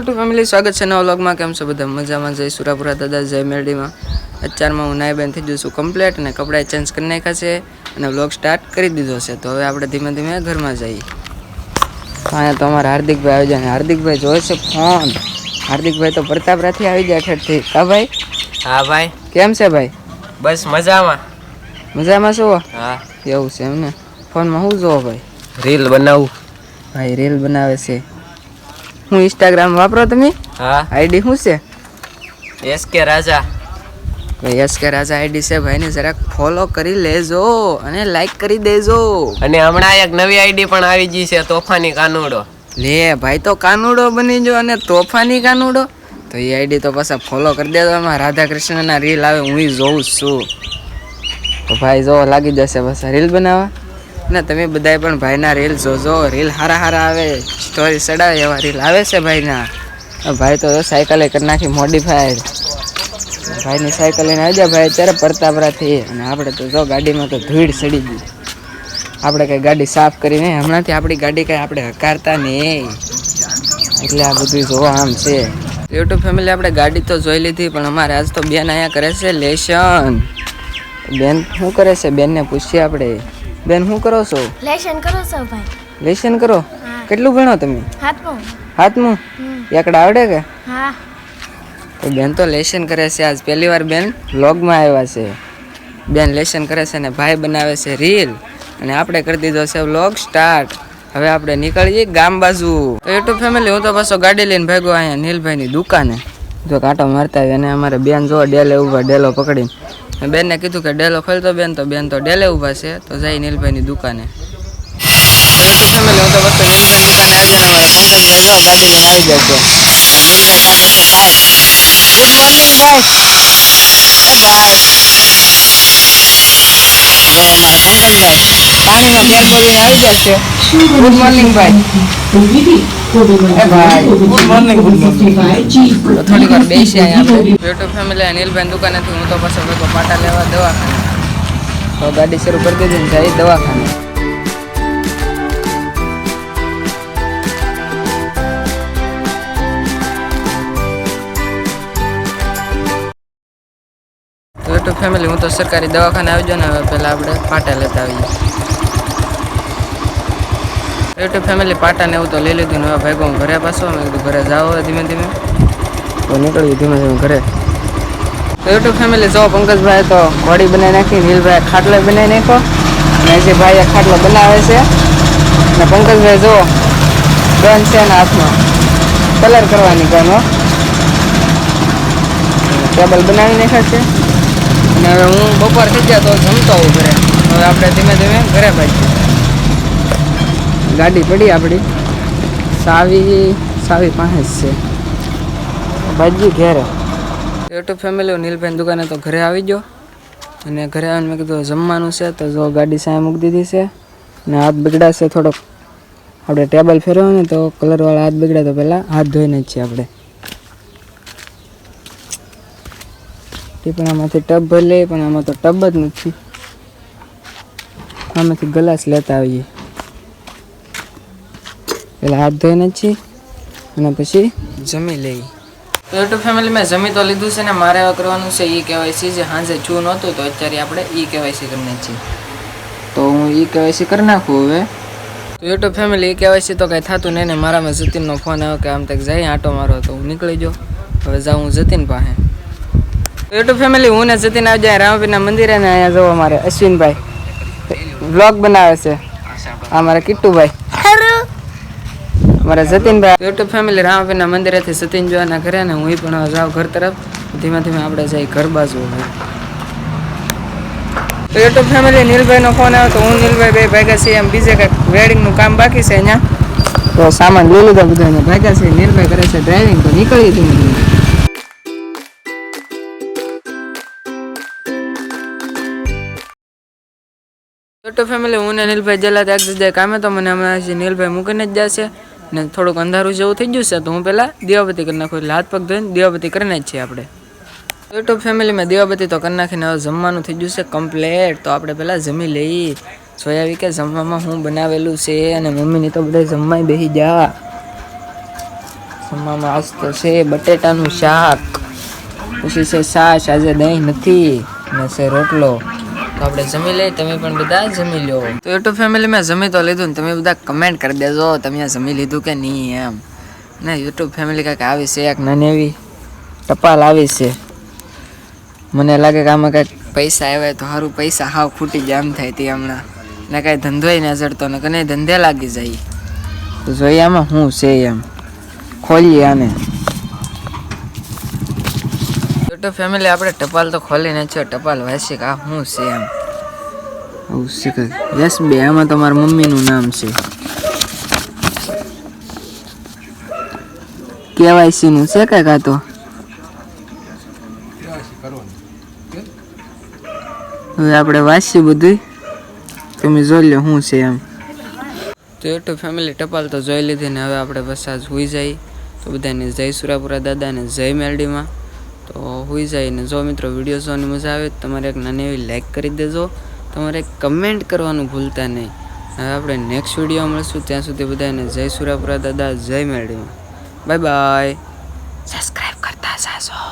YouTube family સ્વાગત છે નવા વ્લોગમાં. કેમ છો બધા? મજામાં. જય સુરાપુરા દાદા, જય મેરડીમાં. અત્યારમાં હું નાઈ બેન થઈ જઉં છું કમ્પ્લેટ અને કપડાં ચેન્જ કરી નાખ્યા છે અને વ્લોગ સ્ટાર્ટ કરી દીધો છે. તો હવે આપણે ધીમે ધીમે ઘરમાં જઈએ. અહીંયા તો અમારા હાર્દિકભાઈ આવી જાય. હાર્દિકભાઈ જોવે છે ફોન. હાર્દિકભાઈ તો પ્રતાપરાથી આવી જાય ઠેઠથી. હા ભાઈ? હા ભાઈ. કેમ છે ભાઈ? બસ મજામાં. મજામાં છો? હા. એવું છે એમને? ફોનમાં શું જોવો ભાઈ? રીલ બનાવું. ભાઈ રીલ બનાવે છે. હું ઇન્સ્ટાગ્રામ વાપરો તમે? હા. આઈડી શું છે? એસકે રાજા. ભાઈ એસકે રાજા આઈડી છે. ભાઈને જરાક ફોલો કરી લેજો અને લાઈક કરી દેજો. અને હમણાં એક નવી આઈડી પણ આવી ગઈ છે, તોફાની કાનુડો. લે ભાઈ, તો કાનુડો બની જો અને તોફાની કાનુડો તો એ આઈડી તો પાછા ફોલો કરી દેજો. એમાં રાધા કૃષ્ણના રીલ આવે, હું જોઉં છું. તો ભાઈ જો લાગી જશે પાછા રીલ બનાવવા. ને તમે બધાય પણ ભાઈના રીલ જોજો. રીલ હારા હારા આવે, સ્ટોરી ચડાવે એવા રીલ આવે છે ભાઈના. ભાઈ તો સાયકલે કરી નાખી મોડિફાઈડ. ભાઈની સાયકલ લઈને આવી જાય ભાઈ અત્યારે પ્રતાપરાથી. અને આપણે તો જો ગાડીમાં તો ધૂળ સડી ગઈ. આપણે કંઈ ગાડી સાફ કરી નહીં હમણાંથી. આપણી ગાડી કંઈ આપણે હકારતા નહીં, એટલે આ બધું જોવા આમ છે. યુટ્યુબ ફેમિલી આપણે ગાડી તો જોઈ લીધી, પણ અમારે આજ તો બેન અહીંયા કરે છે લેશન. બેન શું કરે છે? બેનને પૂછીએ આપણે. બેન શું કરો છો? લેશન કરો છો ભાઈ. લેશન કરો? કેટલું ભણો તમે? હાથમું? એકડા આવડે કે? હા. તો બેન તો લેશન કરે છે. આજ પહેલી વાર બેન વ્લોગમાં આવ્યા છે. બેન લેશન કરે છે ને ભાઈ બનાવે છે રીલ, અને આપણે કરી દીધો છે વ્લોગ સ્ટાર્ટ. હવે આપણે નીકળીએ ગામ બાજુ. તો યુટ્યુબ ફેમિલી હું તો પાછો ગાડી લઈને ભાગ્યો અહીંયા નીલભાઈની દુકાને. જો કાંટો મારતા આવી. અને અમારે બેન જો ડેલે ઊભા, ડેલો પકડીને. બેનને કીધું કે ડેલો ખોલતો બેન, તો બેન તો ડેલે ઊભા છે. તો જઈ નીલભાઈની દુકાને. યુટ્યુબ ફેમિલી હું તો પાછો નીલભાઈની દુકાને આવી જવાનો. પંકજભાઈ જો ગાડી લઈને આવી જાય છે. નીલભાઈ પાસે છે ભાઈ. ગુડ મોર્નિંગ ભાઈ. એ ભાઈ જો અમારા પંકજભાઈ પાણીનો કેર બોલીને આવી જાય છે. ગુડ મોર્નિંગ ભાઈ. એ ભાઈ ગુડ મોર્નિંગ. તો થોડીક વાર બેસી અહીંયા આપણે. યુટ્યુબ ફેમિલી નીલભાઈ દુકાનેથી હું તો પાછો ભેગો પાટા લેવા દવાખાને. તો ગાડી શરૂ કરી દીધી ને જઈ દવાખાને. યુટ્યુબ ફેમિલી હું તો સરકારી દવાખાને આવી જાઉં ને. હવે પહેલાં આપણે પાટા લેતા આવીએ. યુટ્યુબ ફેમિલી પાટાને એવું તો લઈ લીધું ને હવે ભાઈ હું ઘરે પાછો. મેં કીધું ઘરે જાઓ ધીમે ધીમે. તો નીકળ્યું ધીમે ધીમે ઘરે. તો યુટ્યુબ ફેમિલી જો પંકજભાઈ તો ઘોડી બનાવી નાખી, નીલભાઈ ખાટલો બનાવી નાખ્યો, અને જે ભાઈ ખાટલો બનાવે છે. અને પંકજભાઈ જો ગન છે ને હાથમાં, કલર કરવાની ગન. ટેબલ બનાવી નાખ્યા છે. અને હવે હું બપોર થઈ ગયા તો જમતો હોઉં ઘરે. હવે આપણે ધીમે ધીમે ઘરે ભાગીએ. ગાડી પડી આપણી સાવી પાસે જ છે. ભાજી ઘેરે. યુટ્યુબ ફેમિલી નીલભાઈ દુકાને તો ઘરે આવી ગયો. અને ઘરે આવીને મેં કીધું જમવાનું છે. તો જો ગાડી સામે મૂકી દીધી છે. અને હાથ બગડાશે થોડોક. આપણે ટેબલ ફેરવો ને તો કલરવાળા હાથ બગડ્યા તો પહેલાં હાથ ધોઈને જ છીએ આપણે. ટીપણામાંથી ટબ ભરી લઈએ, પણ આમાં તો ટબ જ નથી. આમાંથી ગ્લાસ લેતા આવીએ. પહેલાં હાથ ધોઈને જ છીએ અને પછી જમી લઈએ. તો યુટ્યુબ ફેમિલી મેં જમી તો લીધું છે ને મારે હવે કરવાનું છે ઈ-કેવાયસી. જે સાંજે છું નહોતું તો અત્યારે આપણે ઈ-કેવાયસી કરી છીએ. તો હું ઈ-કેવાયસી કરી નાખું હવે. તો યુટ્યુબ ફેમિલી ઈ-કેવાયસી તો કંઈ થતું નહીં ને મારામાં જતીનનો ફોન આવ્યો કે આમ તક જાય આંટો મારો. તો હું નીકળી જાઉં. હવે જાઉં હું જતીન પાસે. યુટ્યુબ ફેમિલી હું ને જતીન આવી જાય રામપીરના મંદિરે ને. અહીંયા જોવો અમારે અશ્વિનભાઈ વ્લોગ બનાવે છે. આ મારા કિટ્ટુભાઈ, મારા જતીનભાઈ. યુટ્યુબ ફેમિલી રામપીરના મંદિરેથી જતીન જોવાના ઘરે ને હું પણ જાઉં ઘર તરફ. ધીમે ધીમે આપણે જઈ ઘર બાજુ. તો યુટ્યુબ ફેમિલી નીલભાઈનો ફોન આવ્યો તો હું નીલભાઈ બે ભાગ્યા છીએ. એમ બીજે કંઈક વેડિંગનું કામ બાકી છે અહીંયા. તો સામાન લઈ લીધો બધો અહીંયા ભાગ્યા છે. નીલભાઈ કરે છે ડ્રાઇવિંગ. તો નીકળીએ ધીમે ધીમે. યુટ્યુબ ફેમિલી હું ને નીલભાઈ જેલા એક જગ્યાએ કામે. તો મને હમણાં નીલભાઈ મૂકીને જ જશે ને થોડુંક અંધારું જેવું થઈ ગયું છે. તો હું પહેલાં દીવાબત્તી કરી નાખું. એટલે હાથ પગ ધોઈને દીવાબત્તી કરીને જ છીએ આપણે. યુટ્યુબ ફેમિલીમાં દીવાબત્તી તો કરી નાખીને હવે જમવાનું થઈ ગયું છે કમ્પ્લેટ. તો આપણે પહેલાં જમી લઈએ. જોઈ આવી કે જમવામાં હું બનાવેલું છે. અને મમ્મીની તો બધા જમવાય બેસી જા. જમવામાં આજ તો છે બટેટાનું શાક, પછી છે છાશ, આજે દહીં નથી, ને છે રોટલો. તો આપણે જમી લઈએ, તમે પણ બધા જમી લો. તો યુટ્યુબ ફેમિલી મેં જમી તો લીધું ને તમે બધા કમેન્ટ કરી દેજો તમે જમી લીધું કે નહીં એમ. ને યુટ્યુબ ફેમિલી કાંઈક આવી છે, એક નાની એવી ટપાલ આવી છે. મને લાગે કે આમાં કાંઈક પૈસા આવ્યા તો સારું, પૈસા હાવ ખૂટી જાય એમ થાય તે હમણાં. ને કાંઈ ધંધોય ન જડતો ને કને ધંધે લાગી જાય. તો જોઈએ આમાં શું છે એમ, ખોલીએ આને. યુટ્યુબ ફેમિલી આપણે ટપાલ તો ખોલીને છે, ટપાલ વાંચી કે આ શું છે એમ. આવું છે યસ બે, આમાં તમારા મમ્મીનું નામ છે. KYC નું છે કાંઈક આ તો. હવે આપણે વાંચીએ બધું, તમે જોઈ લો શું છે એમ. તો યુટ્યુબ ફેમિલી ટપાલ તો જોઈ લીધી ને હવે આપણે બસ આજ હોઈ જાય. તો બધાને જય સુરાપુરા દાદાને જય મેલડીમાં. તો હોઈ જાય ને જો મિત્રો વિડીયો જોવાની મજા આવે તો તમારે એક નાની એવી લાઈક કરી દેજો, તમારે કમેન્ટ કરવાનું ભૂલતા નહીં. હવે આપણે નેક્સ્ટ વિડીયો મળશું, ત્યાં સુધી બધાને જય સુરાપુરા દાદા જય મેલડીમાં. Bye bye. સબસ્ક્રાઈબ કરતા જાજો.